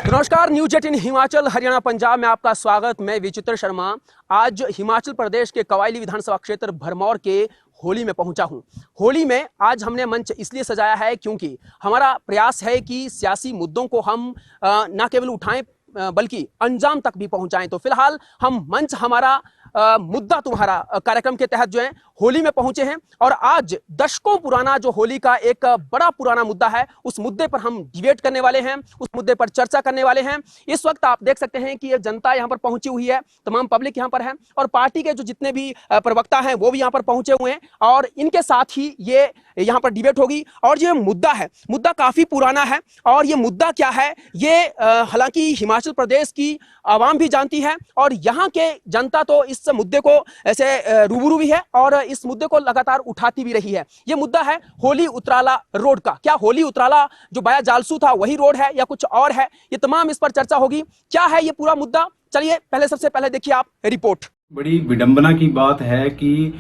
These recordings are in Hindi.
नमस्कार, न्यूज 18 हिमाचल हरियाणा पंजाब में आपका स्वागत। मैं विचित्र शर्मा आज हिमाचल प्रदेश के कवायली विधानसभा क्षेत्र भरमौर के होली में पहुंचा हूं। होली में आज हमने मंच इसलिए सजाया है क्योंकि हमारा प्रयास है कि सियासी मुद्दों को हम न केवल उठाएं बल्कि अंजाम तक भी पहुंचाएं। तो फिलहाल हम मंच हमारा मुद्दा तुम्हारा कार्यक्रम के तहत जो है होली में पहुंचे हैं और आज दशकों पुराना जो होली का एक बड़ा पुराना मुद्दा है उस मुद्दे पर हम डिबेट करने वाले हैं, उस मुद्दे पर चर्चा करने वाले हैं। इस वक्त आप देख सकते हैं कि ये जनता यहाँ पर पहुंची हुई है, तमाम पब्लिक यहाँ पर है और पार्टी के जो जितने भी प्रवक्ता हैं वो भी यहाँ पर पहुंचे हुए हैं और इनके साथ ही ये यहाँ पर डिबेट होगी। और ये मुद्दा है, मुद्दा काफी पुराना है और ये मुद्दा क्या है ये हालांकि हिमाचल प्रदेश की आवाम भी जानती है और यहाँ के जनता तो इस मुद्दे को ऐसे रूबरू भी है और इस मुद्दे को लगातार उठाती भी रही है। ये मुद्दा है होली उतराला रोड का। क्या होली उतराला जो बाया जालसू था वही रोड है या कुछ और है, ये तमाम इस पर चर्चा होगी। क्या है ये पूरा मुद्दा, चलिए सबसे पहले देखिए आप रिपोर्ट। बड़ी विडंबना की बात है कि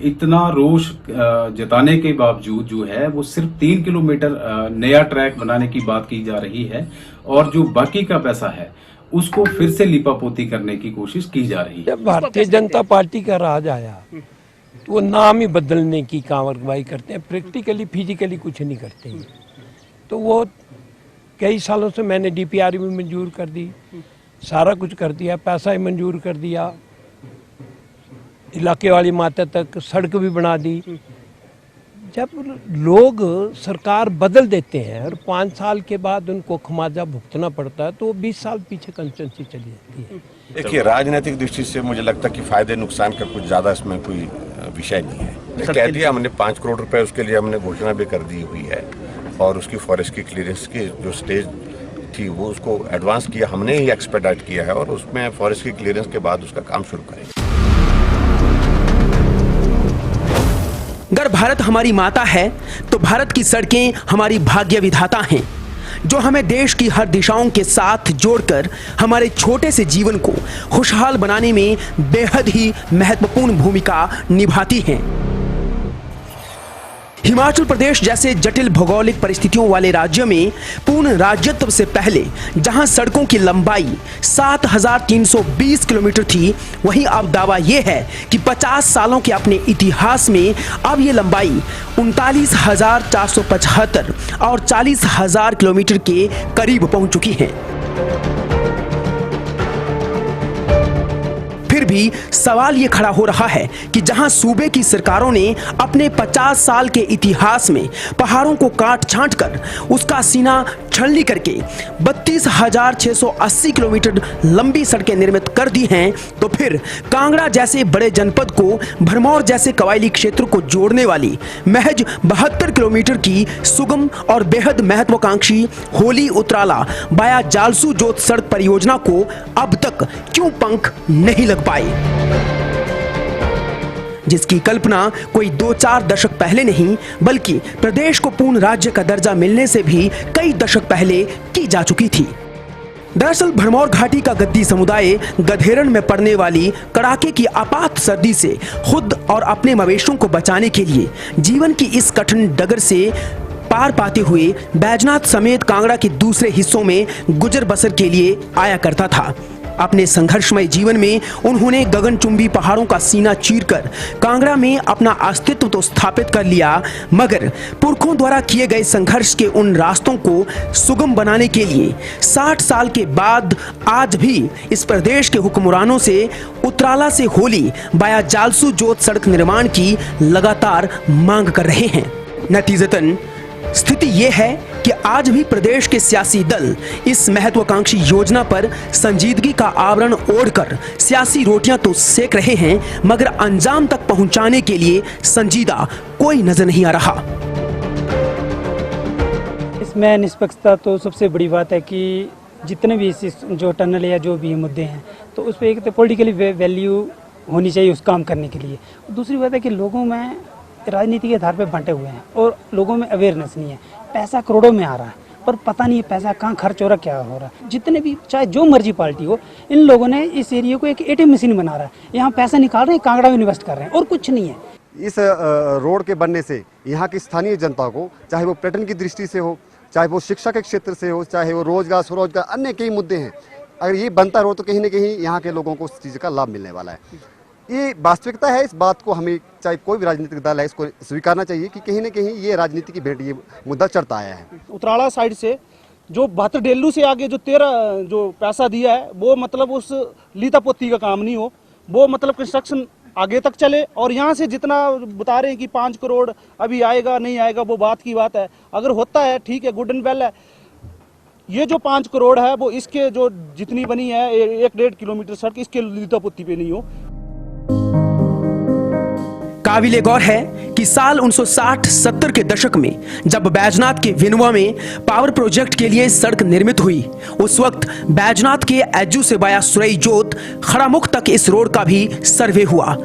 इतना रोष जताने के बावजूद जो है वो सिर्फ 3 किलोमीटर नया ट्रैक बनाने की बात की जा रही है और जो बाकी का पैसा है उसको फिर से लिपापोती करने की कोशिश की जा रही है। जब भारतीय जनता पार्टी का राज आया तो वो नाम ही बदलने की कार्रवाई करते हैं, प्रैक्टिकली फिजिकली कुछ नहीं करते हैं। तो वो कई सालों से मैंने डीपीआर भी मंजूर कर दी, सारा कुछ कर दिया, पैसा ही मंजूर कर दिया, इलाके वाली माता तक सड़क भी बना दी। जब लोग सरकार बदल देते हैं और 5 साल के बाद उनको खमाजा भुगतना पड़ता है तो वो 20 साल पीछे कंस्टेंसी चली जाती है। देखिए, राजनीतिक दृष्टि से मुझे लगता है कि फायदे नुकसान का कुछ ज्यादा इसमें कोई विषय नहीं है। कह दिया हमने 5 करोड़ रुपए उसके लिए हमने घोषणा भी कर दी हुई है और उसकी फॉरेस्ट की क्लियरेंस की जो स्टेज थी वो उसको एडवांस किया, हमने ही एक्सपेडाइट किया है और उसमें फॉरेस्ट की क्लियरेंस के बाद उसका काम शुरू करेंगे। अगर भारत हमारी माता है तो भारत की सड़कें हमारी भाग्य विधाता हैं जो हमें देश की हर दिशाओं के साथ जोड़कर हमारे छोटे से जीवन को खुशहाल बनाने में बेहद ही महत्वपूर्ण भूमिका निभाती हैं। हिमाचल प्रदेश जैसे जटिल भौगोलिक परिस्थितियों वाले राज्य में पूर्ण राज्यत्व से पहले जहां सड़कों की लंबाई 7,320 किलोमीटर थी, वहीं अब दावा यह है कि 50 सालों के अपने इतिहास में अब ये लंबाई 39,475 और 40,000 किलोमीटर के करीब पहुंच चुकी है। फिर भी सवाल ये खड़ा हो रहा है कि जहां सूबे की सरकारों ने अपने 50 साल के इतिहास में पहाड़ों को काट छांट कर उसका सीना छलनी करके 32,680 किलोमीटर लंबी सड़कें निर्मित कर दी हैं, तो फिर कांगड़ा जैसे बड़े जनपद को भरमौर जैसे कवायली क्षेत्र को जोड़ने वाली महज 72 किलोमीटर की सुगम और बेहद महत्वाकांक्षी होली उतराला बाया जालसू जोत सड़क परियोजना को अब तक क्यों पंख नहीं लग पाए, जिसकी कल्पना कोई 2-4 दशक पहले नहीं बल्कि प्रदेश को पूर्ण राज्य का दर्जा मिलने से भी कई दशक पहले की जा चुकी थी। दरअसल भरमौर घाटी का गद्दी समुदाय गधेरण में पड़ने वाली कड़ाके की आपात सर्दी से खुद और अपने मवेशियों को बचाने के लिए जीवन की इस कठिन डगर से पार पाते हुए बैजनाथ समेत कांगड़ा के दूसरे हिस्सों में गुजर बसर के लिए आया करता था। अपने संघर्षमय जीवन में उन्होंने गगनचुंबी पहाड़ों का सीना चीरकर कांगड़ा में अपना अस्तित्व तो स्थापित कर लिया, मगर पुरखों द्वारा किए गए संघर्ष के उन रास्तों को सुगम बनाने के लिए 60 साल के बाद आज भी इस प्रदेश के हुक्मरानों से उतराला से होली बाया जालसू जोत सड़क निर्माण की लगातार मांग कर रहे हैं। नतीजतन स्थिति यह है कि आज भी प्रदेश के सियासी दल इस महत्वाकांक्षी योजना पर संजीदगी का आवरण ओढ़कर सियासी रोटियां तो सेक रहे हैं, मगर अंजाम तक पहुंचाने के लिए संजीदा कोई नजर नहीं आ रहा। इसमें निष्पक्षता तो सबसे बड़ी बात है कि जितने भी इस जो टनल या जो भी मुद्दे हैं तो उस पर एक तो पॉलिटिकली वैल्यू होनी चाहिए उस काम करने के लिए। दूसरी बात है कि लोगों में राजनीति के आधार पर बांटे हुए हैं और लोगों में अवेयरनेस नहीं है। पैसा करोड़ों में आ रहा है पर पता नहीं है पैसा कहाँ खर्च हो रहा, क्या हो रहा है। जितने भी चाहे जो मर्जी पार्टी हो, इन लोगों ने इस एरिया को एक एटीएम मशीन बना रहा है। यहाँ पैसा निकाल रहे हैं, कांगड़ा में इन्वेस्ट कर रहे हैं और कुछ नहीं है। इस रोड के बनने से यहाँ की स्थानीय जनता को, चाहे वो पर्यटन की दृष्टि से हो, चाहे वो शिक्षा के क्षेत्र से हो, चाहे वो रोजगार स्वरोजगार, अन्य कई मुद्दे हैं। अगर ये बनता रहो तो कहीं ना कहीं यहाँ के लोगों को उस चीज़ का लाभ मिलने वाला है। ये वास्तविकता है, इस बात को हमें चाहे कोई भी राजनीतिक दल है इसको स्वीकारना चाहिए कि कहीं ना कहीं ये राजनीति की भेंट ये मुद्दा चढ़ता आया है। उतराला साइड से जो 72 डेल्लू से आगे जो 13 जो पैसा दिया है वो मतलब उस लीता पोती का काम नहीं हो, वो मतलब कंस्ट्रक्शन आगे तक चले। और यहाँ से जितना बता रहे हैं कि 5 करोड़ अभी आएगा नहीं आएगा, वो बात की बात है। अगर होता है ठीक है, गुड एंड वेल है। ये जो 5 करोड़ है वो इसके जो जितनी बनी है 1-1.5 किलोमीटर सड़क इसके लीता पोती पे नहीं हो। काबिले गौर है कि साल 1960-70 के दशक में जब बैजनाथ के विनवा में पावर प्रोजेक्ट के लिए सड़क निर्मित हुई, उस वक्त बैजनाथ के एज्जू से वाया सुरई जोत खड़ामुख तक इस रोड का भी सर्वे हुआ।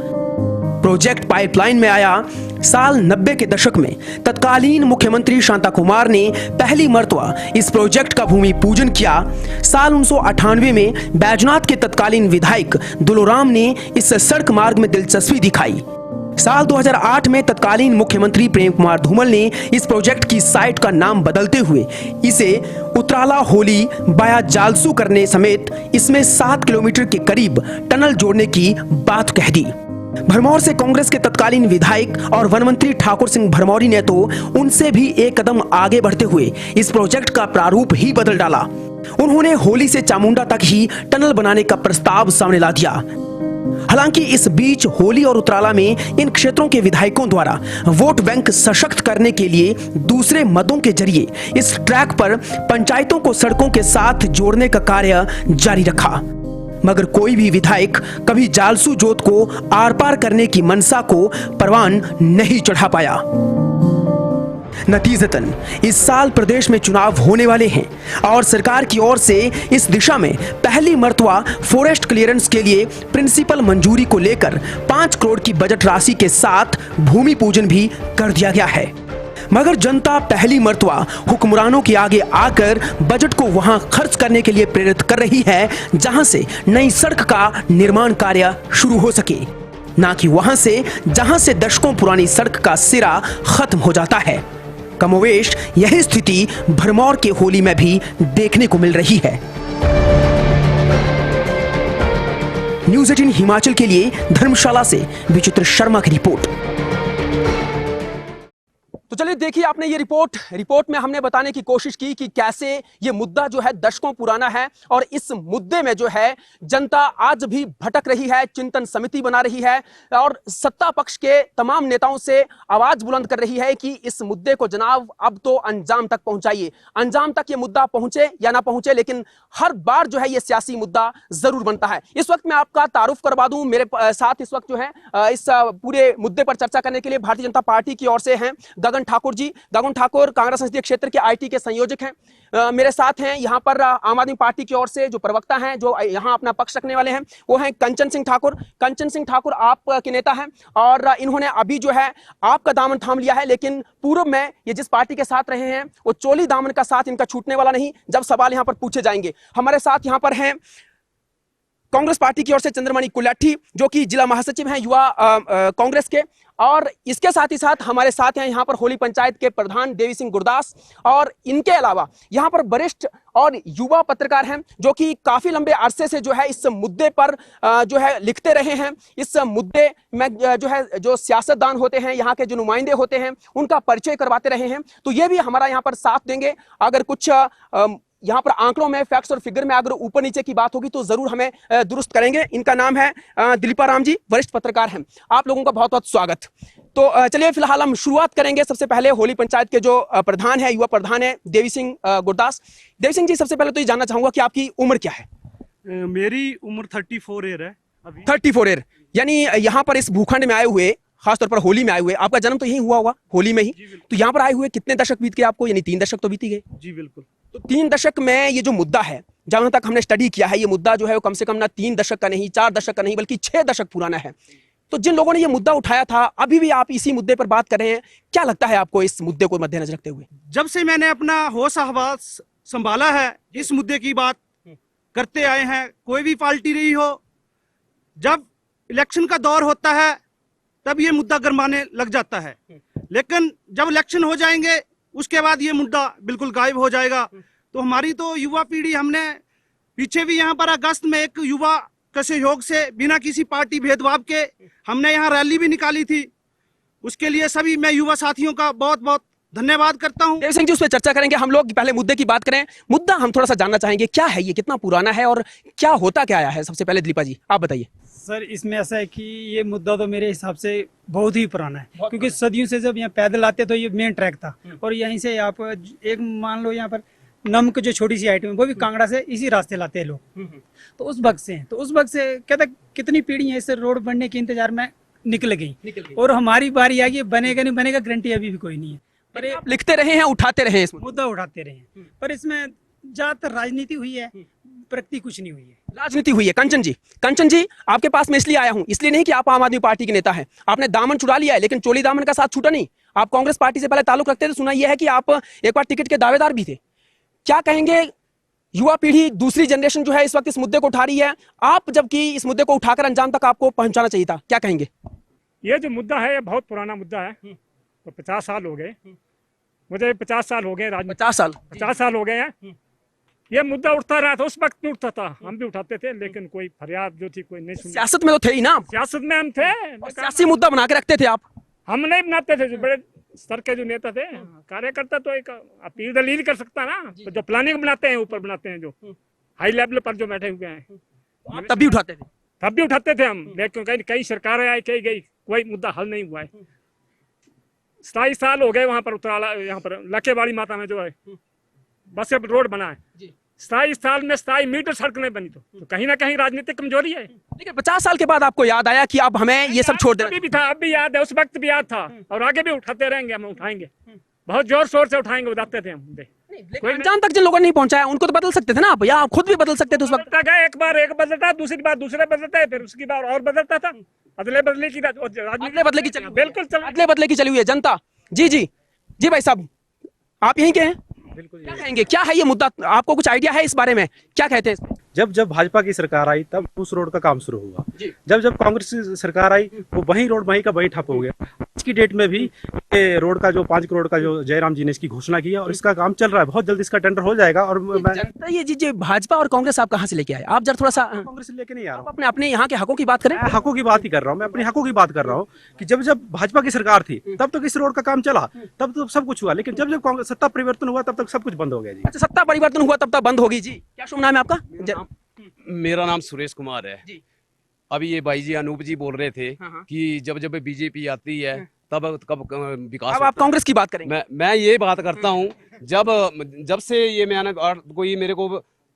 प्रोजेक्ट पाइपलाइन में आया। साल 90 के दशक में तत्कालीन मुख्यमंत्री शांता कुमार ने पहली मर्तबा इस प्रोजेक्ट का भूमि पूजन किया। साल 1998 में बैजनाथ के तत्कालीन विधायक दुलोराम ने इस सड़क मार्ग में दिलचस्पी दिखाई। साल 2008 में तत्कालीन मुख्यमंत्री प्रेम कुमार धूमल ने इस प्रोजेक्ट की साइट का नाम बदलते हुए इसे उतराला होली बाया जालसू करने समेत इसमें 7 किलोमीटर के करीब टनल जोड़ने की बात कह दी। भरमौर से कांग्रेस के तत्कालीन विधायक और वन मंत्री ठाकुर सिंह भरमौरी ने तो उनसे भी एक कदम आगे बढ़ते हुए इस प्रोजेक्ट का प्रारूप ही बदल डाला। उन्होंने होली से चामुंडा तक ही टनल बनाने का प्रस्ताव सामने ला दिया। हालांकि इस बीच होली और उतराला में इन क्षेत्रों के विधायकों द्वारा वोट बैंक सशक्त करने के लिए दूसरे मदों के जरिए इस ट्रैक पर पंचायतों को सड़कों के साथ जोड़ने का कार्य जारी रखा, मगर कोई भी विधायक कभी जालसू जोत को आर पार करने की मनसा को परवान नहीं चढ़ा पाया। नतीजतन इस साल प्रदेश में चुनाव होने वाले हैं और सरकार की ओर से इस दिशा में पहली मर्तबा फॉरेस्ट क्लियरेंस के लिए प्रिंसिपल मंजूरी को लेकर 5 करोड़ की बजट राशि के साथ भूमि पूजन भी कर दिया गया है। मगर जनता पहली मर्तबा हुक्मरानों के आगे आकर बजट को वहां खर्च करने के लिए प्रेरित कर रही है जहां से नई सड़क का निर्माण कार्य शुरू हो सके, ना कि वहां से जहां से दशकों पुरानी सड़क का सिरा खत्म हो जाता है। कमोवेश यही स्थिति भरमौर के होली में भी देखने को मिल रही है। न्यूज़ 18 हिमाचल के लिए धर्मशाला से विचित्र शर्मा की रिपोर्ट। तो चलिए देखिए, आपने ये रिपोर्ट में हमने बताने की कोशिश की कि कैसे ये मुद्दा जो है दशकों पुराना है और इस मुद्दे में जो है जनता आज भी भटक रही है, चिंतन समिति बना रही है और सत्ता पक्ष के तमाम नेताओं से आवाज बुलंद कर रही है कि इस मुद्दे को जनाब अब तो अंजाम तक पहुंचाइए। अंजाम तक ये मुद्दा पहुंचे या ना पहुंचे, लेकिन हर बार जो है ये सियासी मुद्दा जरूर बनता है। इस वक्त मैं आपका तारुफ करवा दूं, मेरे साथ इस वक्त जो है इस पूरे मुद्दे पर चर्चा करने के लिए भारतीय जनता पार्टी की ओर से हैं गगन ठाकुर जी। गगन ठाकुर कांग्रेस संसदीय क्षेत्र के आईटी के संयोजक हैं। मेरे साथ हैं यहाँ पर आम आदमी पार्टी की ओर से जो प्रवक्ता हैं, जो यहाँ अपना पक्ष रखने वाले हैं, वो हैं कंचन सिंह ठाकुर। कंचन सिंह ठाकुर आप के नेता हैं और इन्होंने अभी जो है आपका दामन थाम लिया है, लेकिन पूर्व में ये जिस पार्टी के साथ रहे हैं वो चोली दामन का साथ इनका छूटने वाला नहीं जब सवाल यहाँ पर पूछे जाएंगे। हमारे साथ यहाँ पर हैं कांग्रेस पार्टी की ओर से चंद्रमणि कुलट्टी, जो कि जिला महासचिव हैं युवा कांग्रेस के, और इसके साथ ही साथ हमारे साथ हैं यहाँ पर होली पंचायत के प्रधान देवी सिंह गुरदास, और इनके अलावा यहाँ पर वरिष्ठ और युवा पत्रकार हैं जो कि काफी लंबे अरसे से जो है इस मुद्दे पर जो है लिखते रहे हैं। इस मुद्दे में जो है जो सियासतदान होते हैं, यहाँ के जो नुमाइंदे होते हैं, उनका परिचय करवाते रहे हैं। तो ये भी हमारा यहाँ पर साथ देंगे। अगर कुछ यहाँ पर आंकड़ों में, फैक्ट्स और फिगर में अगर ऊपर नीचे की बात होगी तो जरूर हमें दुरुस्त करेंगे। इनका नाम है दिलीपा राम जी, वरिष्ठ पत्रकार हैं। आप लोगों का बहुत बहुत स्वागत। तो चलिए फिलहाल हम शुरुआत करेंगे सबसे पहले होली पंचायत के जो प्रधान है, युवा प्रधान है, देवी सिंह गुरदास। देवी सिंह जी, सबसे पहले तो ये जानना चाहूंगा कि आपकी उम्र क्या है? मेरी उम्र 34 ईयर है अभी। 34 ईयर, यानी यहाँ पर इस भूखंड में आए हुए, खासतौर पर होली में आए हुए, आपका जन्म तो यही हुआ होगा, होली में ही। तो यहाँ पर आए हुए कितने दशक बीत गए आपको? यानी 3 दशक तो बीत गए। जी बिल्कुल। तो 3 दशक में ये जो मुद्दा है, जहां तक हमने स्टडी किया है, ये मुद्दा जो है वो कम से कम ना 3 दशक का नहीं, 4 दशक का नहीं, बल्कि 6 दशक पुराना है। तो जिन लोगों ने ये मुद्दा उठाया था, अभी भी आप इसी मुद्दे पर बात कर रहे हैं। क्या लगता है आपको इस मुद्दे को मद्देनजर रखते हुए? जब से मैंने अपना होश हवास संभाला है, इस मुद्दे की बात करते आए हैं। कोई भी पार्टी रही हो, जब इलेक्शन का दौर होता है तब ये मुद्दा गरमाने लग जाता है, लेकिन जब इलेक्शन हो जाएंगे उसके बाद ये मुद्दा बिल्कुल गायब हो जाएगा। तो हमारी तो युवा पीढ़ी, हमने पीछे भी यहाँ पर अगस्त में एक युवा के सहयोग से बिना किसी पार्टी भेदभाव के हमने यहाँ रैली भी निकाली थी। उसके लिए सभी मैं युवा साथियों का बहुत बहुत धन्यवाद करता हूँ। देव सिंह जी, उस पर चर्चा करेंगे। हम लोग पहले मुद्दे की बात करें। मुद्दा हम थोड़ा सा जानना चाहेंगे, क्या है ये, कितना पुराना है और क्या होता क्या आया है? सबसे पहले दिलीपा जी आप बताइए। सर, इसमें ऐसा है कि ये मुद्दा तो मेरे हिसाब से बहुत ही पुराना है, क्योंकि सदियों से जब यहाँ पैदल आते तो ये मेन ट्रैक था, और यहीं से आप एक मान लो यहाँ पर नमक जो छोटी सी आइटम है वो भी कांगड़ा से इसी रास्ते लाते हैं लोग। तो उस वक्त से कहता कितनी पीढ़ी इस रोड बनने के इंतजार में निकल गई, और हमारी बारी आ गई। बनेगा नहीं बनेगा गारंटी अभी भी कोई नहीं है, पर ये आप लिखते रहे हैं, उठाते रहे हैं इस मुद्दा उठाते रहे हैं, पर इसमें ज्यादातर राजनीति हुई है, प्रगति कुछ नहीं हुई है। राजनीति हुई है। कंचन जी आपके पास मैं इसलिए आया हूं, इसलिए नहीं कि आप आम आदमी पार्टी के नेता हैं, आपने दामन छुड़ा लिया है, लेकिन चोली दामन का साथ छूटा नहीं। आप कांग्रेस पार्टी से पहले ताल्लुक रखते थे। सुना यह है कि आप एक बार टिकट के दावेदार भी थे। क्या कहेंगे, युवा पीढ़ी दूसरी जनरेशन जो है इस वक्त इस मुद्दे को उठा रही है, आप जबकि इस मुद्दे को उठाकर अंजाम तक आपको पहुंचाना चाहिए था, क्या कहेंगे? ये जो मुद्दा है ये बहुत पुराना मुद्दा है। तो 50 साल हो गए मुझे, 50 साल हो गए राजनीति, 50 साल हो गए हैं। ये मुद्दा उठता रहा था, उस वक्त भी उठता था, हम भी उठाते थे, लेकिन कोई फरियाद जो थी कोई नहीं सुनी। सियासत में तो थे ही ना, सियासत में हम थे, सियासी मुद्दा बना के रखते थे आप। हम नहीं बनाते थे। जो बड़े स्तर के जो नेता थे, कार्यकर्ता तो एक अपील दलील कर सकता ना, तो जो प्लानिंग बनाते हैं ऊपर बनाते हैं, जो हाई लेवल पर जो बैठे हुए हैं, आप तब भी उठाते थे। तब भी उठाते थे हम, लेकिन कई सरकारें आई, कई गई, कोई मुद्दा हल नहीं हुआ है। 27 साल हो गए वहां पर उतराला, यहाँ पर लकेवाड़ी माता में जो है बस अब रोड बना है। 27 साल में 27 मीटर सड़क नहीं बनी, तो कहीं ना कहीं राजनीतिक कमजोरी है। लेकिन 50 साल के बाद आपको याद आया कि अब हमें ये सब छोड़ देना। अभी भी था, अब भी याद है, उस वक्त भी याद था, और आगे भी उठाते रहेंगे, हम उठाएंगे, बहुत जोर शोर से उठाएंगे, बताते थे हम। कोई अंजाम तक जिन लोगों ने नहीं पहुंचाया उनको तो बदल सकते थे ना आप, या आप खुद भी बदल सकते थे उस वक्त। एक बार एक बदलता, दूसरी बार दूसरे बदलता है, फिर उसकी बार और बदलता था। अदले बदले की चली, बिल्कुल अदले बदले की चली हुई है जनता। जी भाई साहब, आप यहीं के हैं, क्या कहेंगे, क्या है ये मुद्दा? आपको कुछ आइडिया है इस बारे में, क्या कहते हैं? जब भाजपा की सरकार आई तब उस रोड का काम शुरू हुआ। जब कांग्रेस की सरकार आई वो वही रोड वहीं का वहीं ठप हो गया। आज की डेट में भी ये रोड का जो 5 करोड़ का जो जयराम जी ने इसकी घोषणा की है, और इसका काम चल रहा है, बहुत जल्द इसका टेंडर हो जाएगा। और जनता ये जी भाजपा और कांग्रेस आप कहाँ से लेके आए? आप जरा थोड़ा सा कांग्रेस लेके नहीं आ रहा हूँ, अपने यहाँ के हकों की बात करें। हकों की बात ही कर रहा हूँ, मैं अपने हकों की बात कर रहा हूँ कि जब भाजपा की सरकार थी तब तक इस रोड का काम चला, तब तो सब कुछ हुआ, लेकिन जब कांग्रेस सत्ता परिवर्तन हुआ तब तक सब कुछ बंद हो गया जी। अच्छा, सत्ता परिवर्तन हुआ तब तक बंद होगी। जी क्या शुभ नाम है आपका? मेरा नाम सुरेश कुमार है जी। अभी ये भाई जी अनूप जी बोल रहे थे कि जब बीजेपी आती है तब कब विकास। अब आप कांग्रेस की बात करेंगे। मैं ये बात करता हूँ, जब से ये मैंने कोई मेरे को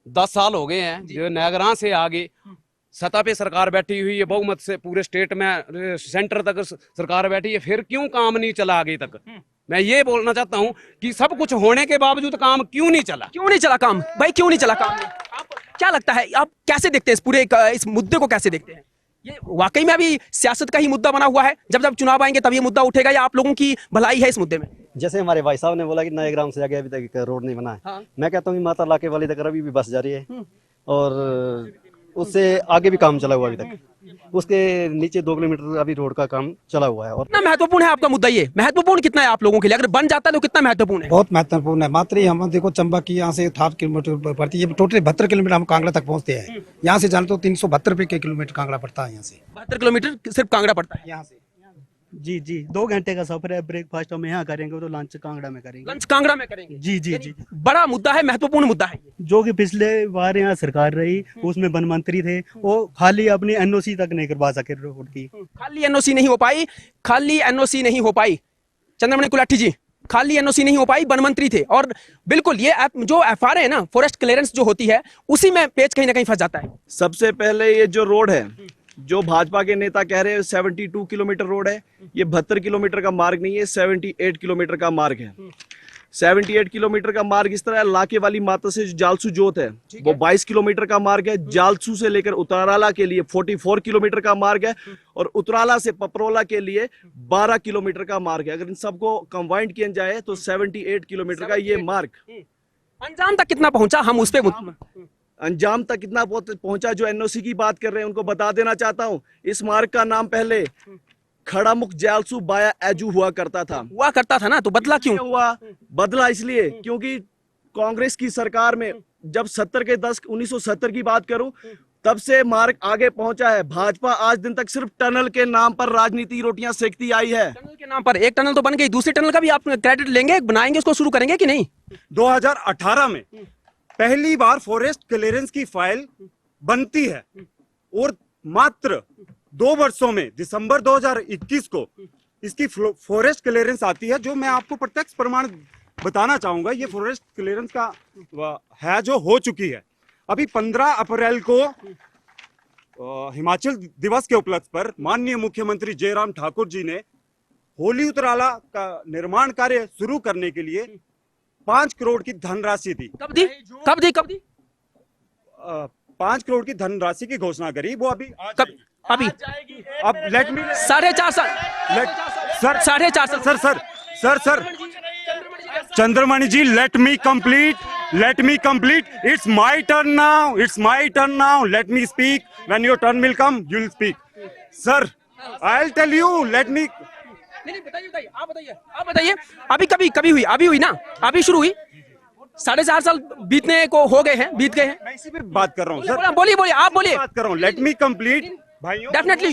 10 साल हो गए हैं, जो नगरां से आगे सत्ता पे सरकार बैठी हुई है, बहुमत से पूरे स्टेट में सेंटर तक सरकार बैठी है, फिर क्यों काम नहीं चला आगे तक? मैं ये बोलना चाहता हूँ कि सब कुछ होने के बावजूद काम क्यों नहीं चला काम भाई, क्यों नहीं चला काम? आप क्या लगता है, आप कैसे देखते हैं इस पूरे इस मुद्दे को, कैसे देखते हैं? ये वाकई में अभी सियासत का ही मुद्दा बना हुआ है, जब चुनाव आएंगे तब ये मुद्दा उठेगा, या आप लोगों की भलाई है इस मुद्दे में? जैसे हमारे भाई साहब ने बोला कि नए ग्राम से आगे अभी तक रोड नहीं बना है, मैं कहता हूँ कि माता लाके वाली तक अभी भी बस जा रही है, और उससे आगे भी काम चला हुआ अभी तक, उसके नीचे 2 किलोमीटर अभी रोड का काम चला हुआ है। और कितना महत्वपूर्ण है आपका मुद्दा? ये महत्वपूर्ण कितना है आप लोगों के लिए? अगर बन जाता है तो कितना महत्वपूर्ण है? बहुत महत्वपूर्ण है। मात्र हम देखो चंबा की यहाँ से 7 किलोमीटर पड़ती है, टोटल 72 किलोमीटर हम कांगड़ा तक पहुँचते हैं। यहाँ से जाने तो 372 रुपये के किलोमीटर कांगड़ा पड़ता है। यहाँ से 72 किलोमीटर सिर्फ कांगड़ा पड़ता है यहाँ से। जी 2 घंटे का सफर है। ब्रेकफास्ट हम यहाँ करेंगे तो लंच कांगड़ा में करेंगे। लंच कांगड़ा में करेंगे। जी बड़ा मुद्दा है, महत्वपूर्ण मुद्दा है, जो कि पिछले बार यहाँ सरकार रही उसमें वन मंत्री थे, वो खाली अपनी एनओसी तक नहीं करवा सके रोड की। खाली एनओसी नहीं हो पाई चंद्रमणि कुलाठी जी, खाली एनओसी नहीं हो पाई, वन मंत्री थे। और बिल्कुल ये जो एफआर है ना, फॉरेस्ट क्लियरेंस जो होती है, उसी में पेच कहीं ना कहीं फंस जाता है। सबसे पहले ये जो रोड है, जो भाजपा के नेता कह रहे हैं 72 किलोमीटर रोड है, ये 72 किलोमीटर का मार्ग नहीं है, 78 किलोमीटर का मार्ग है। 78 किलोमीटर का मार्ग इस तरह लाके वाली माता से जालसू जोत है वो 22 किलोमीटर का मार्ग है। जालसू से लेकर उतराला के लिए 44 किलोमीटर का मार्ग है, और उतराला से पपरोला के लिए 12 किलोमीटर का मार्ग है। अगर इन सबको कंबाइंड किया जाए तो 78 किलोमीटर का ये मार्ग। अंजाम तक कितना पहुंचा, हम उस पे अंजाम तक कितना पहुंचा, जो एनओसी की बात कर रहे हैं उनको बता देना चाहता हूं। इस मार्ग का नाम पहले खड़ामुख जालसू बाया एजू हुआ करता था ना, तो बदला क्यों हुआ? बदला इसलिए क्योंकि कांग्रेस की सरकार में जब 1970 की बात करूं, तब से मार्ग आगे पहुंचा है। भाजपा आज दिन तक सिर्फ टनल के नाम पर राजनीति रोटियां सेकती आई है। टनल के नाम पर एक टनल तो बन गई, दूसरी टनल का भी आप क्रेडिट लेंगे, बनाएंगे, उसको शुरू करेंगे कि नहीं? 2018 में पहली बार फॉरेस्ट क्लियरेंस की फाइल बनती है और मात्र 2 वर्षों में दिसंबर 2021 को इसकी फॉरेस्ट क्लियरेंस आती है, जो मैं आपको प्रत्यक्ष प्रमाण बताना चाहूंगा। ये फॉरेस्ट क्लियरेंस का है जो हो चुकी है। अभी 15 अप्रैल को हिमाचल दिवस के उपलक्ष्य पर माननीय मुख्यमंत्री जयराम ठाकुर जी ने होली उतराला का निर्माण कार्य शुरू करने के लिए 5 करोड़ की धनराशि दी। कब दी? 5 करोड़ की धनराशि की घोषणा करी। वो अभी अब लेट मी 4.5 साल सर 4.5 साल sir Chandramani ji, let me complete. It's my turn now. Let me speak. When your turn will come, you'll speak. Sir, I'll tell you. Let me. नहीं, बताइए, आप बताइए, अभी कभी हुई? अभी हुई ना, अभी शुरू हुई। 4.5 साल बीत गए हैं। मैं इसी पे बात कर रहा हूँ सर। बोलिए, आप बोलिए। बात कर रहा हूँ। Let me complete. भाइयों, डेफिनेटली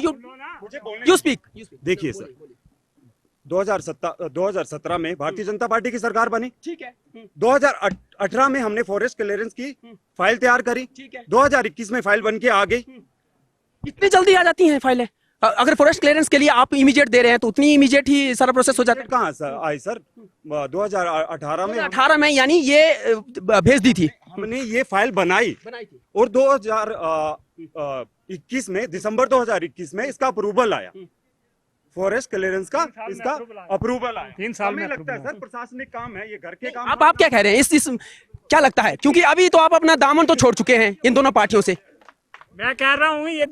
यू स्पीक। देखिए सर, 2017 में भारतीय जनता पार्टी की सरकार बनी। ठीक है। 2018 में हमने फॉरेस्ट क्लियरेंस की फाइल तैयार करी। ठीक है। 2021 में फाइल बन के आ गई। इतनी जल्दी आ जाती हैं फाइलें? अगर फॉरेस्ट क्लियरेंस के लिए आप इमीडिएट दे रहे हैं तो उतनी इमीडिएट ही सारा प्रोसेस हो जाता है? कहाँ सर आई सर? 2018 में यानी ये भेज दी थी हमने, ये फाइल बनाई थी और 2021 में दिसंबर 2021 में इसका अप्रूवल आया। फॉरेस्ट क्लियरेंस का इसका अप्रूवल आया। 3 साल में लगता है सर प्रशासनिक काम है, ये घर के काम। आप क्या कह रहे हैं इस क्या लगता है? क्योंकि अभी तो आप अपना दामन तो छोड़ चुके हैं इन दोनों पार्टियों से। मैं कह रहा हूँ ये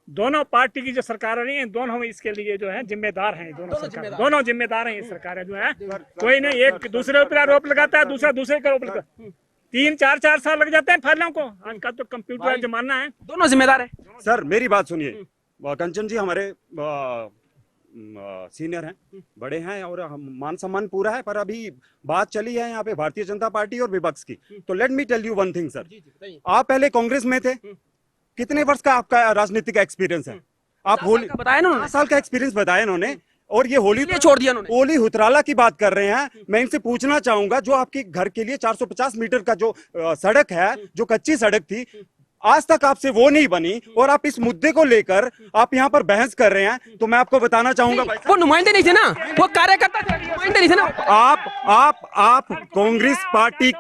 दोनों पार्टी की जो सरकार रही है, दोनों इसके लिए जो है जिम्मेदार हैं। दोनों जिम्मेदार हैं। ये सरकार जो है, कोई नहीं एक दूसरे पर आरोप लगाता है, दूसरा दूसरे का आरोप लगाता है। 3-4 साल लग जाते हैं फाइलों को। आजकल तो कंप्यूटर जमाना है। दोनों जिम्मेदार है। सर मेरी बात सुनिए, कंचन जी हमारे सीनियर हैं, बड़े हैं और मान सम्मान पूरा है, पर अभी बात चली है यहाँ पे भारतीय जनता पार्टी और विपक्ष की। तो let me tell you one thing sir, आप पहले कांग्रेस में थे, कितने वर्ष का आपका राजनीतिक एक्सपीरियंस है? आप होली बताया ना, 5 साल का एक्सपीरियंस बताया इन्होंने, और ये होली छोड़ दिया उन्होंने। होली हुतराला की बात कर रहे हैं। मैं इनसे पूछना चाहूंगा, जो आपके घर के लिए 450 मीटर का जो सड़क है, जो कच्ची सड़क थी, आज तक आपसे वो नहीं बनी और आप इस मुद्दे को लेकर आप यहाँ पर बहस कर रहे हैं। तो मैं आपको बताना चाहूंगा, वो नुमाइंदे नहीं थे ना, वो कार्यकर्ता थे, नुमाइंदे नहीं थे ना। आप कांग्रेस पार्टी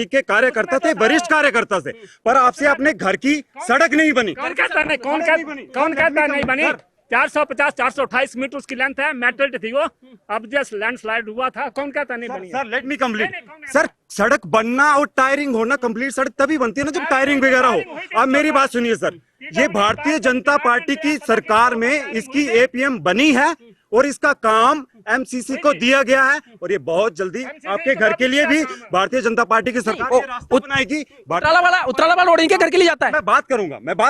के कार्यकर्ता थे, वरिष्ठ कार्यकर्ता थे, पर आपसे अपने घर की सड़क नहीं बनी। कौन कहता नहीं बनी? 450-428 मीटर उसकी लेंथ है, मेटल थी वो। अब जस्ट लैंडस्लाइड हुआ था, कौन कहता नहीं बनी? Sir let me complete. Sir सड़क बनना और टायरिंग होना, कंप्लीट सड़क तभी बनती है ना जब टायरिंग वगैरह हो। अब मेरी बात सुनिए सर, ये भारतीय जनता पार्टी की सरकार में इसकी एपीएम बनी है और इसका काम एमसीसी को दिया गया है, और ये बहुत जल्दी आपके घर के लिए भी भारतीय जनता पार्टी की सरकार ये रास्ता बनाएगी। उतराला वाला रोड इनके घर के लिए जाता है। मैं बात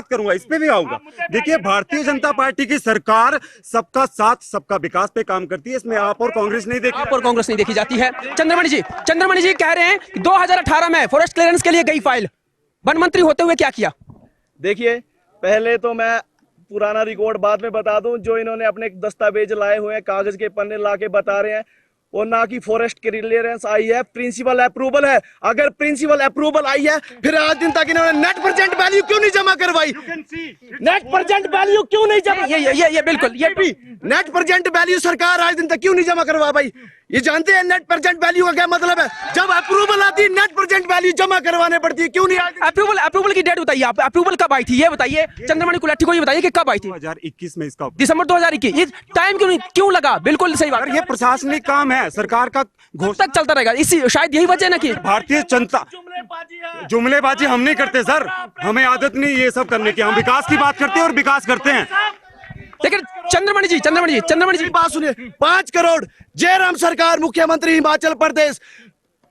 करूंगा, इस पे भी आऊंगा। देखिए, भारतीय जनता पार्टी की सरकार सबका साथ सबका विकास पे काम करती है, इसमें आप और कांग्रेस नहीं देखी जाती है। चंद्रमणि जी कह रहे हैं कि 2018 में फॉरेस्ट क्लियरेंस के लिए गई फाइल, वन मंत्री होते हुए क्या किया? देखिए, पहले तो मैं पुराना रिकॉर्ड बाद में बता दूं। जो इन्होंने अपने दस्तावेज लाए हुए हैं, कागज के पन्ने लाके बता रहे हैं, और ना कि फॉरेस्ट क्लियरेंस आई है, प्रिंसिपल अप्रूवल है। अगर प्रिंसिपल अप्रूवल आई है, फिर आज दिन तक इन्होंने नेट प्रेजेंट वैल्यू क्यों नहीं जमा करवाई? नेट प्रेजेंट वैल्यू क्यों नहीं जमा? ये बिल्कुल, ये भी नेट प्रेजेंट वैल्यू सरकार आज दिन तक क्यों नहीं जमा करवा भाई? ये जानते हैं नेट प्रेजेंट वैल्यू का क्या मतलब है? जब अप्रूवल आती है, नेट प्रेजेंट वैल्यू जमा करवाने पड़ती है, क्यों नहीं? अप्रूवल की डेट बताइए आप, अप्रूवल कब आई थी ये बताइए। चंद्रमणि कुलट्टी को ये बताइए कि कब आई थी? 2021 में इसका दिसंबर 2021। ये टाइम क्यों लगा? बिल्कुल सही बात। ये प्रशासनिक काम है, सरकार का तक चलता रहेगा। इसी शायद यही वजह ना कि भारतीय जनता जुमलेबाजी हम नहीं करते सर, हमें आदत नहीं ये सब करने की। हम विकास की बात करते हैं और विकास करते हैं। लेकिन चंद्रमणि जी बात सुनिए। 5 करोड़ जयराम सरकार, मुख्यमंत्री हिमाचल प्रदेश,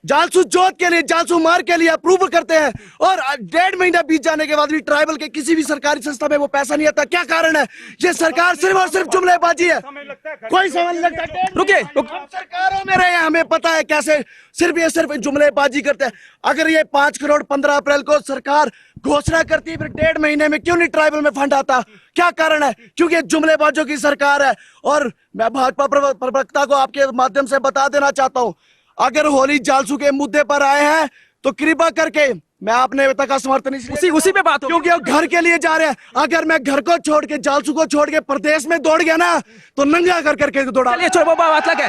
जालसू जोत के लिए, जालसू मार के लिए अप्रूवल करते हैं और 1.5 महीना बीत जाने के बाद भी ट्राइबल के किसी भी सरकारी संस्था में वो पैसा नहीं आता। क्या कारण है? ये सरकार सिर्फ और सिर्फ जुमलेबाजी है, कोई समझ नहीं लगता। रुकिए सरकारों में रहे हैं, हमें पता है कैसे सिर्फ जुमलेबाजी करते हैं। अगर ये 5 करोड़ 15 अप्रैल को सरकार घोषणा करती है, फिर 1.5 महीने में क्यों नहीं ट्राइबल में फंड आता? क्या कारण है? क्योंकि जुमलेबाजों की सरकार है। और मैं भाजपा प्रवक्ता को आपके माध्यम से बता देना चाहता हूं, अगर होली जालसू के मुद्दे पर आए हैं तो कृपा करके, मैं आपने नेता का समर्थन उसी पे बात हो, क्योंकि वो घर के लिए जा रहे हैं। अगर मैं घर को छोड़ के, जालसू को छोड़ के प्रदेश में दौड़ गया ना तो नंगा कर करके दौड़ा। चलिए छोड़ो बात लग है।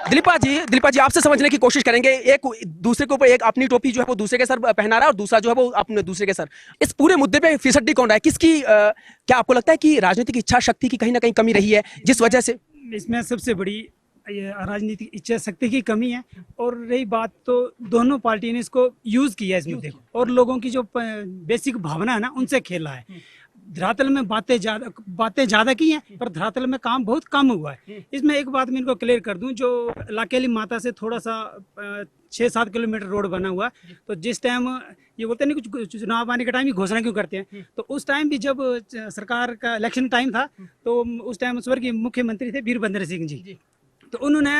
दिलीपा जी आपसे समझने की कोशिश करेंगे। एक दूसरे के ऊपर, एक अपनी टोपी जो है वो दूसरे के सर पहना रहा है और दूसरा जो है वो अपने दूसरे के सर। इस पूरे मुद्दे पे फिसड्डी कौन रहा है? किसकी क्या आपको लगता है कि राजनीतिक इच्छा शक्ति की कहीं ना कहीं कमी रही है जिस वजह से? इसमें सबसे बड़ी ये राजनीतिक इच्छा शक्ति की कमी है। और रही बात, तो दोनों पार्टी ने इसको यूज किया है इस मुद्दे को, और लोगों की जो बेसिक भावना है ना उनसे खेला है। धरातल में बातें ज्यादा की हैं, पर धरातल में काम बहुत कम हुआ है। इसमें एक बात मैं इनको क्लियर कर दूं, जो लाकेली माता से थोड़ा सा 6-7 किलोमीटर रोड बना हुआ, तो जिस टाइम ये बोलते हैं नहीं कुछ चुनाव आने के टाइम ही घोषणा क्यों करते हैं, तो उस टाइम भी जब सरकार का इलेक्शन टाइम था तो उस टाइम स्वर्गीय मुख्यमंत्री थे वीरभद्र सिंह जी, तो उन्होंने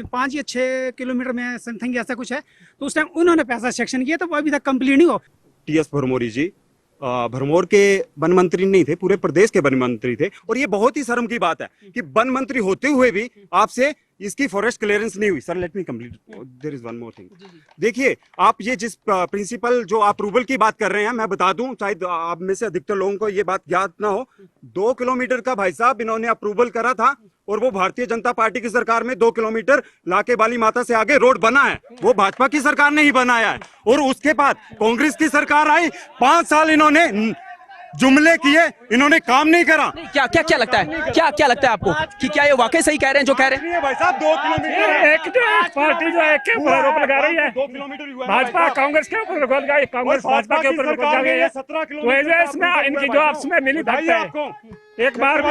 5 या 6 किलोमीटर में समथिंग ऐसा कुछ है, तो उस टाइम उन्होंने पैसा सेक्शन किया, तो वो अभी तक कंप्लीट नहीं हो। टीएस भरमौरी जी भरमौर के वन मंत्री नहीं थे, पूरे प्रदेश के वन मंत्री थे। और ये बहुत ही शर्म की बात है कि वन मंत्री होते हुए भी आपसे इसकी फॉरेस्ट क्लियरेंस नहीं हुई। Sir let me complete, there is one more thing. देखिए, आप ये जिस प्रिंसिपल जो अप्रूवल की बात कर रहे हैं, मैं बता दूं, शायद आप में से अधिकतर लोगों को ये बात ज्ञात ना हो, 2 किलोमीटर का भाई साहब इन्होंने अप्रूवल करा था, और वो भारतीय जनता पार्टी की सरकार में 2 किलोमीटर लाके वाली माता से आगे रोड बना है, वो भाजपा की सरकार ने ही बनाया है। और उसके बाद कांग्रेस की सरकार आई, 5 साल इन्होंने जुमले किए, इन्होंने काम नहीं करा। क्या लगता है, क्या लगता है आपको कि क्या ये वाकई सही कह रहे हैं जो कह रहे हैं? भाई साहब 2 किलोमीटर एक पार्टी जो है एक के ऊपर आरोप लगा रही है, 2 किलोमीटर हुआ, भाजपा कांग्रेस के ऊपर लगा रही है, कांग्रेस भाजपा के ऊपर लगा रही है। 17 तो इसमें इनकी जो आपस में मिली भगत है, एक बार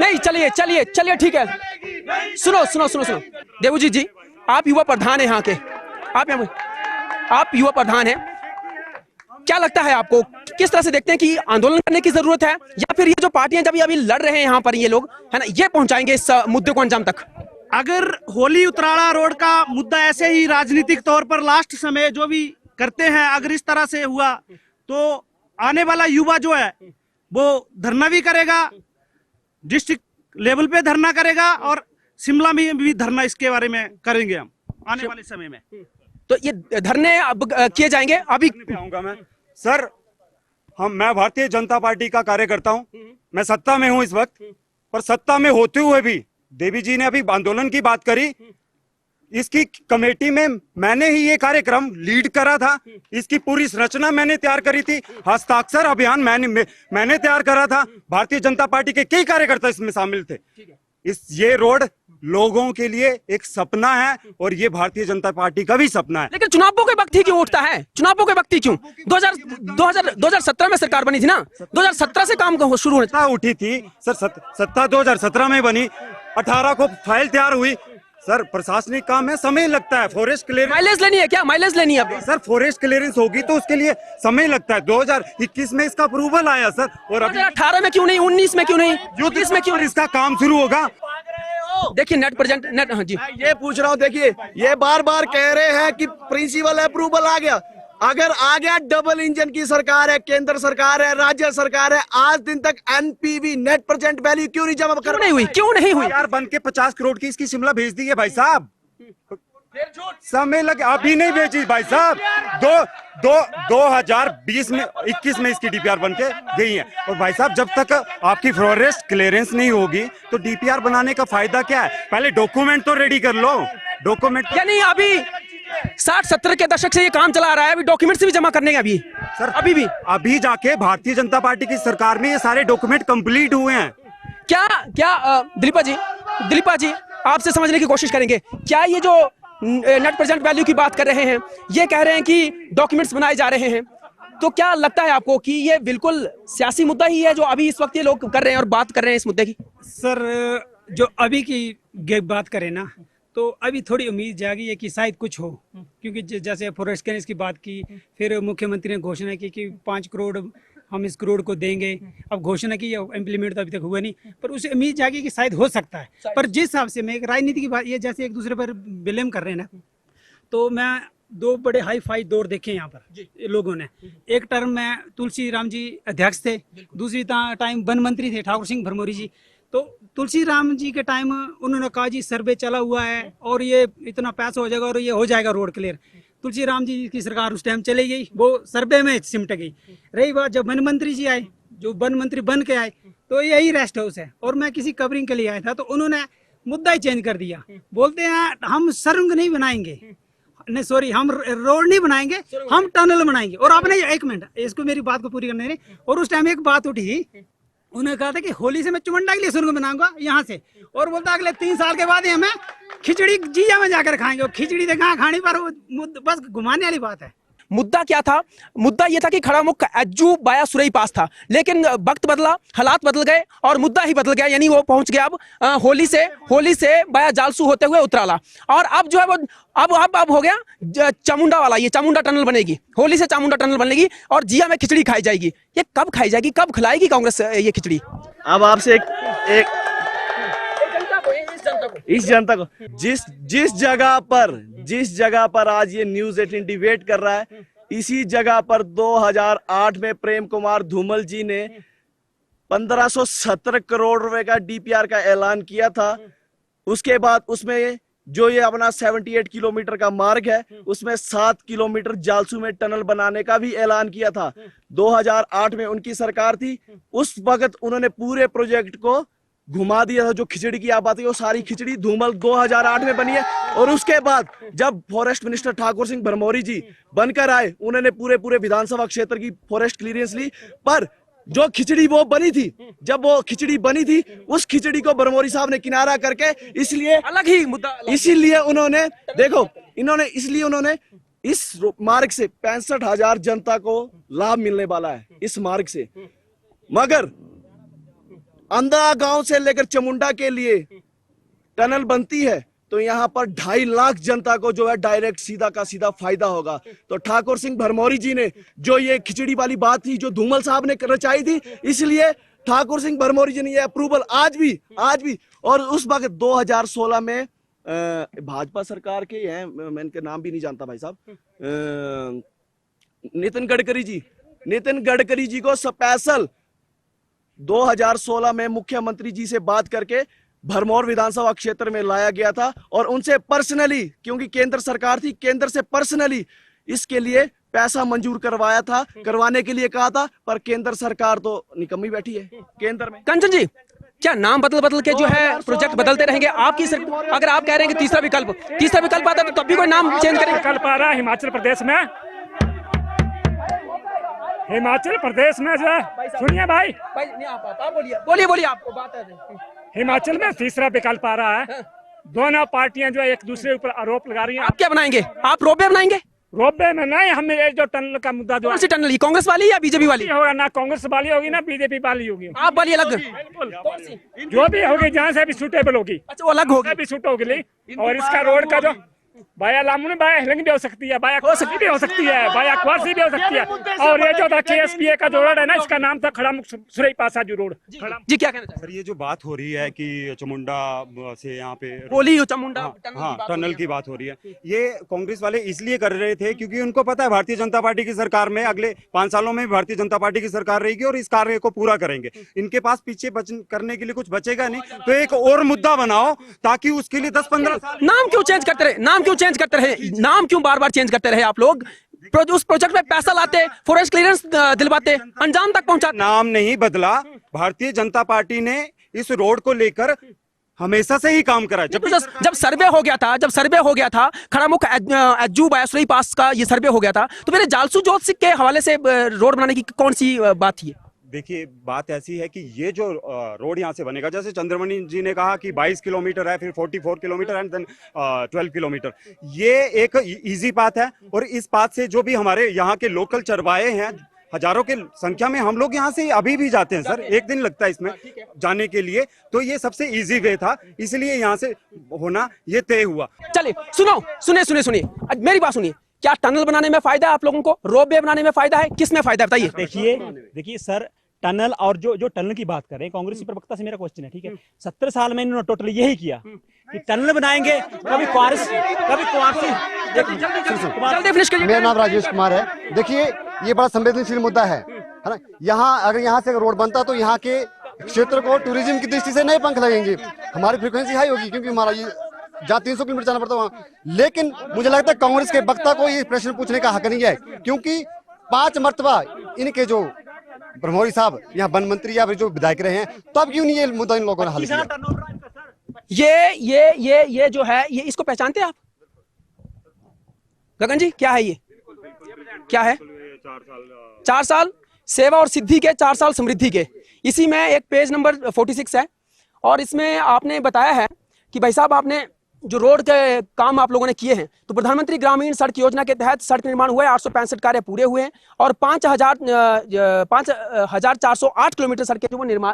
नहीं, चलिए ठीक है। सुनो देवजीत जी, आप युवा प्रधान है यहाँ के, आप युवा प्रधान हैं, क्या लगता है आपको, किस तरह से देखते हैं कि आंदोलन करने की जरूरत है, या फिर ये जो पार्टियां जब अभी लड़ रहे हैं यहाँ पर ये लोग है ना, ये पहुंचाएंगे इस मुद्दे को अंजाम तक? अगर होली उतराड़ा रोड का मुद्दा ऐसे ही राजनीतिक तौर पर लास्ट समय जो भी करते हैं, अगर इस तरह से हुआ तो आने वाला युवा जो है वो धरना भी करेगा, डिस्ट्रिक्ट लेवल पे धरना करेगा, और शिमला में भी धरना इसके बारे में करेंगे हम आने वाले समय में। तो ये धरने अब किए जाएंगे? अभी आऊंगा मैं सर। मैं भारतीय जनता पार्टी का कार्यकर्ता हूं, मैं सत्ता में हूं इस वक्त, पर सत्ता में होते हुए भी देवी जी ने अभी आंदोलन की बात करी, इसकी कमेटी में मैंने ही ये कार्यक्रम लीड करा था, इसकी पूरी संरचना मैंने तैयार करी थी, हस्ताक्षर अभियान मैंने तैयार करा था, भारतीय जनता पार्टी के कई कार्यकर्ता इसमें शामिल थे। ये रोड लोगों के लिए एक सपना है, और ये भारतीय जनता पार्टी का भी सपना है। लेकिन चुनावों के वक्त ही क्यों उठता है? चुनावों के वक्त ही क्यों? 2017 में सरकार बनी थी ना, 2017 से काम शुरू होना उठी थी सर, सत्ता 2017 में बनी, 18 को फाइल तैयार हुई। सर प्रशासनिक काम है, समय लगता है। फॉरेस्ट क्लियरेंस माइलेज लेनी है क्या? माइलेज लेनी है सर, फॉरेस्ट क्लियरेंस होगी तो उसके लिए समय लगता है। 2021 में इसका अप्रूवल आया सर, और अभी 18 में क्यों नहीं, 19 में क्यों नहीं, 30 में क्यों इसका काम शुरू होगा? देखिए नेट हाँ जी, ये पूछ रहा हूँ, देखिए ये बार बार कह रहे हैं कि प्रिंसिपल अप्रूवल आ गया, अगर आ गया, डबल इंजन की सरकार है, केंद्र सरकार है, राज्य सरकार है, आज दिन तक एनपीवी नेट प्रेजेंट वैल्यू क्यों नहीं जमा कर क्यों नहीं हुई यार? बन के 50 करोड़ की इसकी शिमला भेज दी है भाई साहब, समय लगे, अभी नहीं भेजी भाई साहब। 2020 में 21 में इसकी डीपीआर बन के गई है, और भाई साहब जब तक आपकी फॉरेस्ट क्लियरेंस नहीं होगी तो डीपीआर बनाने का फायदा क्या है? पहले डॉक्यूमेंट तो रेडी कर लो, डॉक्यूमेंट यानी अभी 60-70 के दशक से ये काम चला रहा है, अभी डॉक्यूमेंट्स भी जमा करने हैं अभी सर, अभी जाके भारतीय जनता पार्टी की सरकार में ये सारे डॉक्यूमेंट कंप्लीट हुए हैं। क्या दिलीपा जी आपसे समझने की कोशिश करेंगे, क्या ये जो नेट प्रेजेंट वैल्यू की बात कर रहे हैं, ये कह रहे हैं कि डॉक्यूमेंट्स बनाए जा रहे हैं, तो क्या लगता है आपको कि ये बिल्कुल सियासी मुद्दा ही है जो अभी इस वक्त ये लोग कर रहे हैं और बात कर रहे हैं इस मुद्दे की? सर जो अभी की बात करें ना, तो अभी थोड़ी उम्मीद जागी है कि शायद कुछ हो, क्योंकि जैसे फॉरेस्ट क्लियरेंस की बात की, फिर मुख्यमंत्री ने घोषणा की कि 5 करोड़ हम इस करोड़ को देंगे। अब घोषणा की, इम्प्लीमेंट तो अभी तक हुआ नहीं, पर उसे उम्मीद जागी कि शायद हो सकता है। पर जिस हिसाब से मैं एक राजनीति की बात, ये जैसे एक दूसरे पर ब्लेम कर रहे हैं ना, तो मैं 2 बड़े हाई फाई दौर देखे यहाँ पर लोगों ने। एक टर्म में तुलसी राम जी अध्यक्ष थे, दूसरी टाइम वन मंत्री थे ठाकुर सिंह भरमौरी जी। तो तुलसी राम जी के टाइम उन्होंने कहा जी सर्वे चला हुआ है और ये इतना पैसा हो जाएगा और ये हो जाएगा रोड क्लियर। तुलसी राम जी की सरकार उस टाइम चली गई, वो सर्वे में सिमट गई। रही बात जब वन मंत्री जी आए, जो वन मंत्री बन के आए, तो यही रेस्ट हाउस है, और मैं किसी कवरिंग के लिए आया था, तो उन्होंने मुद्दा ही चेंज कर दिया। बोलते हैं हम सुरंग नहीं बनाएंगे, नहीं सॉरी, हम रोड नहीं बनाएंगे, हम टनल बनाएंगे। और आपने, एक मिनट, इसको मेरी बात को पूरी करने दें। और उस टाइम एक बात उठी, उन्होंने कहा था कि होली से मैं चुमंडा के लिए सुरंग बनाऊंगा यहाँ से, और बोलता अगले 3 साल के बाद हमें खिचड़ी जिया में जाकर खाएंगे। और खिचड़ी तो कहाँ खानी, पर बस घुमाने वाली बात है। मुद्दा क्या था? मुद्दा ये था कि खड़ा मुख एज्जू बाया सुरई पास था, लेकिन वक्त बदला, हालात बदल गए और मुद्दा ही बदल गया। यानी वो पहुंच गया अब होली से बाया जालसू होते हुए उतराला, और अब जो है वो अब हो गया चामुंडा वाला। ये चामुंडा टनल बनेगी, होली से चामुंडा टनल बनेगी और जिया में खिचड़ी खाई जाएगी। ये कब खाई जाएगी, कब खिलाएगी कांग्रेस ये खिचड़ी? अब आपसे एक इस जनता को जिस जगह पर आज ये न्यूज़ 18 डिबेट कर रहा है, इसी जगह पर 2008 में प्रेम कुमार धूमल जी ने 1517 करोड़ रुपए का डीपीआर का ऐलान किया था। उसके बाद उसमें जो ये अपना 78 किलोमीटर का मार्ग है, उसमें 7 किलोमीटर जालसू में टनल बनाने का भी ऐलान किया था। 2008 में उनकी सरकार थी, उस वक्त उन्होंने पूरे प्रोजेक्ट को घुमा दिया था। जो खिचड़ी की आप बात है, वो सारी खिचड़ी धूमल 2008 में बनी है। और उसके बाद जब फॉरेस्ट मिनिस्टर ठाकुर सिंह भरमौरी जी बनकर आए, उन्होंने पूरे विधानसभा क्षेत्र की फॉरेस्ट क्लियरेंस ली। पर जो खिचड़ी वो बनी थी, जब वो खिचड़ी बनी थी, उस खिचड़ी को भरमौरी साहब ने किनारा करके, इसलिए अलग ही मुद्दा, इसीलिए उन्होंने उन्होंने इस मार्ग से 65,000 जनता को लाभ मिलने वाला है इस मार्ग से। मगर अंधा गांव से लेकर चमुंडा के लिए टनल बनती है, तो यहाँ पर 2.5 लाख जनता को जो है डायरेक्ट सीधा का सीधा फायदा होगा। तो ठाकुर सिंह भरमौरी जी ने जो ये खिचड़ी वाली बात थी, जो धूमल साहब ने रचाई थी, इसलिए ठाकुर सिंह भरमौरी जी ने ये अप्रूवल आज भी और उस वक्त 2016 में भाजपा सरकार के हैं, मैं इनके नाम भी नहीं जानता भाई साहब, नितिन गडकरी जी को स्पेशल 2016 में मुख्यमंत्री जी से बात करके भरमौर विधानसभा क्षेत्र में लाया गया था। और उनसे पर्सनली, क्योंकि केंद्र सरकार थी, केंद्र से पर्सनली इसके लिए पैसा मंजूर करवाया था, करवाने के लिए कहा था। पर केंद्र सरकार तो निकम्मी बैठी है केंद्र में। कंचन जी, क्या नाम बदल के जो है प्रोजेक्ट बदलते रहेंगे? आपकी अगर आप कह रहे हैं कि तीसरा विकल्प आता है, तो तब भी कोई नाम चेंज करेंगे? विकल्प आ रहा है हिमाचल प्रदेश में जो है, सुनिए भाई नहीं, आप बोलिए आपको बात है। हिमाचल में तीसरा विकल्प आ रहा है। दोनों पार्टियां जो है एक दूसरे ऊपर आरोप लगा रही हैं। आप क्या बनाएंगे? आप रोपवे बनाएंगे? रोपवे में नहीं, हमें जो टनल का मुद्दा जो कौन सी टनल, कांग्रेस वाली या बीजेपी वाली होगा? ना कांग्रेस वाली होगी ना बीजेपी वाली होगी, आप वाली अलग, जो भी होगी जहाँ से भी सूटेबल होगी। अच्छा, वो अलग होगी, भी सूट होगी। और इसका रोड का जो बाया लामुन, बाया हिलंग भी हो सकती है, बाया कोसी भी हो सकती है, बाया क्वासी भी हो सकती है। और ये जो था केएसपीए का जो रोड है ना, इसका नाम था खड़ा मुख सुरई पासा जो रोड। जी क्या कहना चाहिए सर? ये जो बात हो रही है कि चमुंडा से यहाँ पे चमुंडा टनल की बात हो रही है, ये कांग्रेस वाले इसलिए कर रहे थे क्योंकि उनको पता है भारतीय जनता पार्टी की सरकार में अगले 5 सालों में भारतीय जनता पार्टी की सरकार रहेगी और इस कार्य को पूरा करेंगे। इनके पास पीछे करने के लिए कुछ बचेगा नहीं, तो एक और मुद्दा बनाओ ताकि उसके लिए 10-15 साल। नाम क्यों चेंज करते रहे? नाम क्यों बार-बार चेंज करते रहे? आप लोग उस प्रोजेक्ट में पैसा लाते, फॉरेस्ट क्लियरेंस दिलवाते, अंजाम तक पहुंचा। नाम नहीं बदला, भारतीय जनता पार्टी ने इस रोड को लेकर हमेशा से ही काम करा। जब सर्वे हो गया था खड़ा मुख एज्जू बायासुरई पास का ये सर्वे हो गया था, तो मेरे जालसू जोत के हवाले से रोड बनाने की कौन सी बात थी? देखिए, बात ऐसी है कि ये जो रोड यहाँ से बनेगा, जैसे चंद्रमणि जी ने कहा कि 22 किलोमीटर है, फिर 44 किलोमीटर एंड देन 12 किलोमीटर, ये एक इजी पाथ है। और इस पाथ से जो भी हमारे यहाँ के लोकल चरवाहे हैं, हजारों के संख्या में हम लोग यहाँ से अभी भी जाते हैं सर, एक दिन लगता है इसमें जाने के लिए, तो ये सबसे इजी वे था, इसलिए यहाँ से होना ये तय हुआ। चलिए सुनिए मेरी बात सुनिए, क्या टनल बनाने में फायदा है आप लोगों को, रोपवे बनाने में फायदा है, किस में फायदा है बताइए। देखिए सर, टनल और जो टनल की बात कर रहे हैं, कांग्रेसी प्रवक्ता से मेरा क्वेश्चन है, ठीक है, 70 साल में इन्होंने टोटल यही किया कि टनल बनाएंगे, कभी मेरा नाम राजेश कुमार है। देखिए ये बड़ा संवेदनशील मुद्दा है ना। यहाँ अगर यहाँ से रोड बनता तो यहाँ के क्षेत्र को टूरिज्म की दृष्टि से नए पंख लगेंगे, हमारी फ्रीक्वेंसी हाई होगी, क्योंकि हमारा ये जहाँ 300 किलोमीटर जाना पड़ता वहाँ। लेकिन मुझे लगता है कांग्रेस के वक्ता को ये प्रश्न पूछने का हक नहीं है, क्योंकि 5 मरतबा इनके जो ब्रह्मौरी साहब यहाँ वन मंत्री या फिर जो विधायक रहे हैं, तब क्यों नहीं ये मुद्दा इन लोगों ने हल किया। ये जो है, ये इसको पहचानते हैं आप गगन जी, क्या है ये, क्या है? 4 साल सेवा और सिद्धि के, 4 साल समृद्धि के। इसी में एक पेज नंबर 46 है और इसमें आपने बताया है कि भाई साहब आपने जो रोड के काम आप लोगों ने किए हैं, तो प्रधानमंत्री ग्रामीण सड़क योजना के तहत सड़क निर्माण हुए, 865 कार्य पूरे हुए हैं और 5408 किलोमीटर सड़कें जो वो निर्माण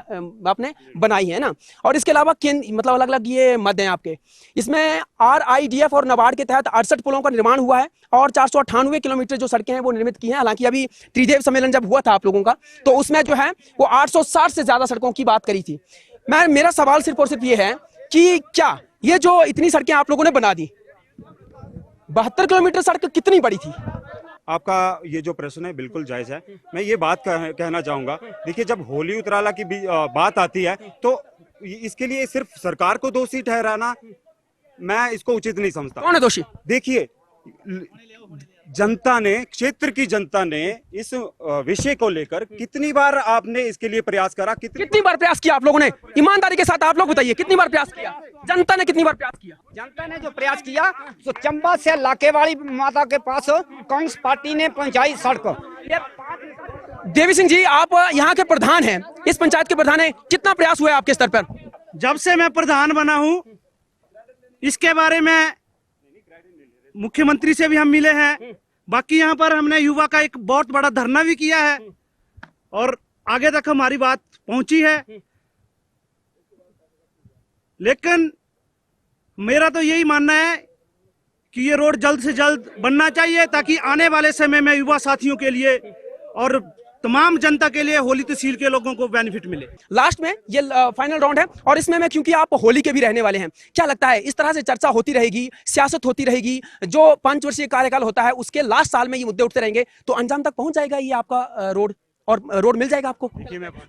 आपने बनाई है ना। और इसके अलावा मतलब अलग अलग ये मद हैं आपके। इसमें RIDF और नाबार्ड के तहत 68 पुलों का निर्माण हुआ है और 498 किलोमीटर जो सड़कें हैं वो निर्मित की हैं। हालांकि अभी त्रिदेव सम्मेलन जब हुआ था आप लोगों का, तो उसमें जो है वो 860 से ज्यादा सड़कों की बात करी थी। मेरा सवाल सिर्फ और सिर्फ ये है कि क्या ये जो इतनी सड़कें आप लोगों ने बना दी, 72 किलोमीटर सड़क कितनी बड़ी थी? आपका ये जो प्रश्न है बिल्कुल जायज है। मैं ये बात कहना चाहूंगा, देखिए जब होली उतराला की बात आती है तो इसके लिए सिर्फ सरकार को दोषी ठहराना मैं इसको उचित नहीं समझता। कौन है दोषी? देखिए जनता ने, क्षेत्र की जनता ने इस विषय को लेकर कितनी बार आपने इसके लिए प्रयास करा, कितनी बार प्रयास किया आप लोगों ने? ईमानदारी के साथ आप लोग बताइए, कितनी बार प्रयास किया? जनता ने कितनी बार प्रयास किया? जनता ने जो प्रयास किया तो चंबा से लाकेवाड़ी माता के पास कांग्रेस पार्टी ने पहुंचाई सड़क। देवी सिंह जी, आप यहाँ के प्रधान हैं, इस पंचायत के प्रधान हैं, कितना प्रयास हुआ है आपके स्तर पर? जब से मैं प्रधान बना हूँ इसके बारे में मुख्यमंत्री से भी हम मिले हैं। बाकी यहाँ पर हमने युवा का एक बहुत बड़ा धरना भी किया है और आगे तक हमारी बात पहुंची है। लेकिन मेरा तो यही मानना है कि ये रोड जल्द से जल्द बनना चाहिए, ताकि आने वाले समय में युवा साथियों के लिए और तमाम जनता के लिए, होली तहसील के लोगों को बेनिफिट मिले। लास्ट में ये फाइनल राउंड है और इसमें मैं, क्योंकि आप होली के भी रहने वाले हैं, क्या लगता है इस तरह से चर्चा होती रहेगी, सियासत होती रहेगी, जो 5 वर्षीय कार्यकाल होता है उसके लास्ट साल में ये मुद्दे उठते रहेंगे, तो अंजाम तक पहुंच जाएगा ये आपका रोड, और रोड मिल जाएगा आपको?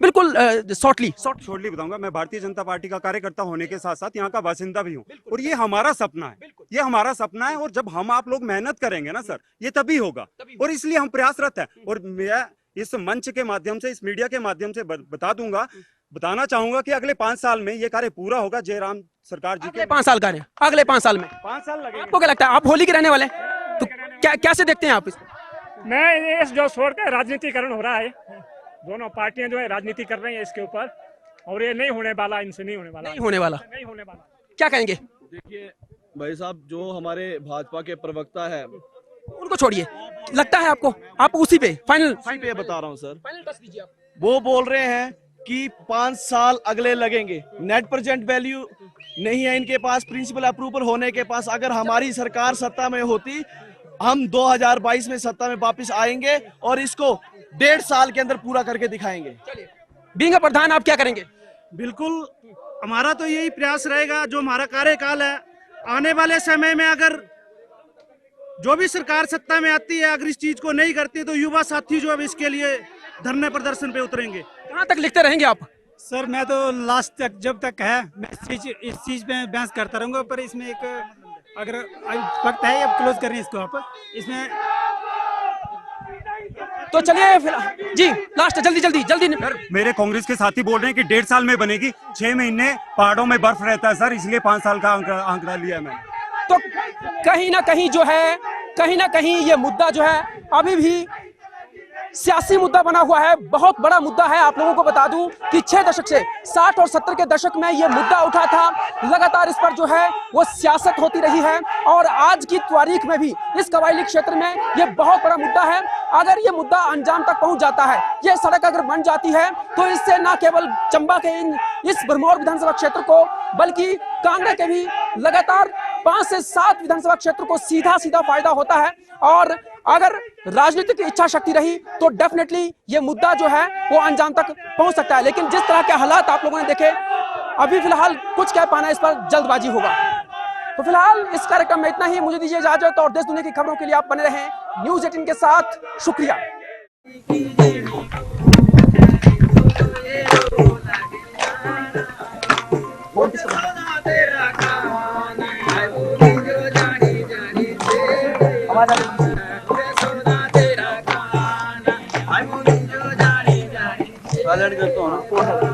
बिल्कुल शॉर्टली बताऊंगा। मैं भारतीय जनता पार्टी का कार्यकर्ता होने के साथ साथ यहाँ का बासिंदा भी हूँ और ये हमारा सपना है, ये हमारा सपना है। और जब हम आप लोग मेहनत करेंगे ना सर, ये तभी होगा और इसलिए हम प्रयासरत हैं। और मैं इस मंच के माध्यम से, इस मीडिया के माध्यम से बताना चाहूंगा कि अगले 5 साल में ये कार्य पूरा होगा। जयराम सरकार जी के 5 साल कार्य, अगले 5 साल में 5 साल लगेंगे। आपको क्या लगता है, आप होली के रहने वाले हैं, तो कैसे देखते हैं आप इसको? मैं इस जो छोड़ के राजनीतिकरण हो रहा है, दोनों पार्टियां जो है राजनीति कर रही हैं इसके ऊपर, और ये नहीं होने वाला, इनसे नहीं होने वाला। क्या कहेंगे? देखिए भाई साहब, जो हमारे भाजपा के प्रवक्ता है उनको छोड़िए, लगता है आपको, आप उसी पे फाइनल पे बता रहा हूँ सर, वो बोल रहे हैं कि 5 साल अगले लगेंगे, नेट प्रेजेंट वैल्यू नहीं है इनके पास, प्रिंसिपल अप्रूवल होने के पास। अगर हमारी सरकार सत्ता में होती, हम 2022 में सत्ता में वापस आएंगे और इसको 1.5 साल के अंदर पूरा करके दिखाएंगे। बीइंग अ प्रधान आप क्या करेंगे? बिल्कुल हमारा तो यही प्रयास रहेगा, जो हमारा कार्यकाल है, आने वाले समय में अगर जो भी सरकार सत्ता में आती है, अगर इस चीज को नहीं करती तो युवा साथी जो है इसके लिए धरने प्रदर्शन पे उतरेंगे। कहाँ तक लिखते रहेंगे आप? सर मैं तो लास्ट तक, जब तक है मैं इस चीज पे बहस करता रहूंगा, पर इसमें एक अगर वक्त है, अब क्लोज कर रहे हैं इसको आप, इसमें तो चलिए फिर जी, लास्ट जल्दी। मेरे कांग्रेस के साथी बोल रहे हैं कि 1.5 साल में बनेगी, 6 महीने पहाड़ों में बर्फ रहता है सर, इसलिए 5 साल का आंकड़ा लिया मैंने। तो कहीं ना कहीं जो है, कहीं ना कहीं ये मुद्दा जो है अभी भी सियासी मुद्दा बना हुआ है, बहुत बड़ा मुद्दा है। आप लोगों को बता दूं कि 6 दशक से 60 और 70 के दशक में ये मुद्दा उठा था, लगातार इस पर जो है वो सियासत होती रही है और आज की तारीख में भी इस कबायली क्षेत्र में ये बहुत बड़ा मुद्दा है। अगर ये मुद्दा अंजाम तक पहुंच जाता है, ये सड़क अगर बन जाती है, तो इससे न केवल चंबा के इस भरमौर विधानसभा क्षेत्र को बल्कि कांगड़ा के भी लगातार 5 से 7 विधानसभा क्षेत्र को सीधा सीधा फायदा होता है। और अगर राजनीतिक इच्छा शक्ति रही तो डेफिनेटली ये मुद्दा जो है वो अंजाम तक पहुंच सकता है। लेकिन जिस तरह के हालात आप लोगों ने देखे, अभी फिलहाल कुछ कह पाना इस पर जल्दबाजी होगा। तो फिलहाल इस कार्यक्रम में इतना ही। मुझे दीजिए इजाजत और देश दुनिया की खबरों के लिए आप बने रहें न्यूज़ 18 के साथ। शुक्रिया। करता हूँ ना।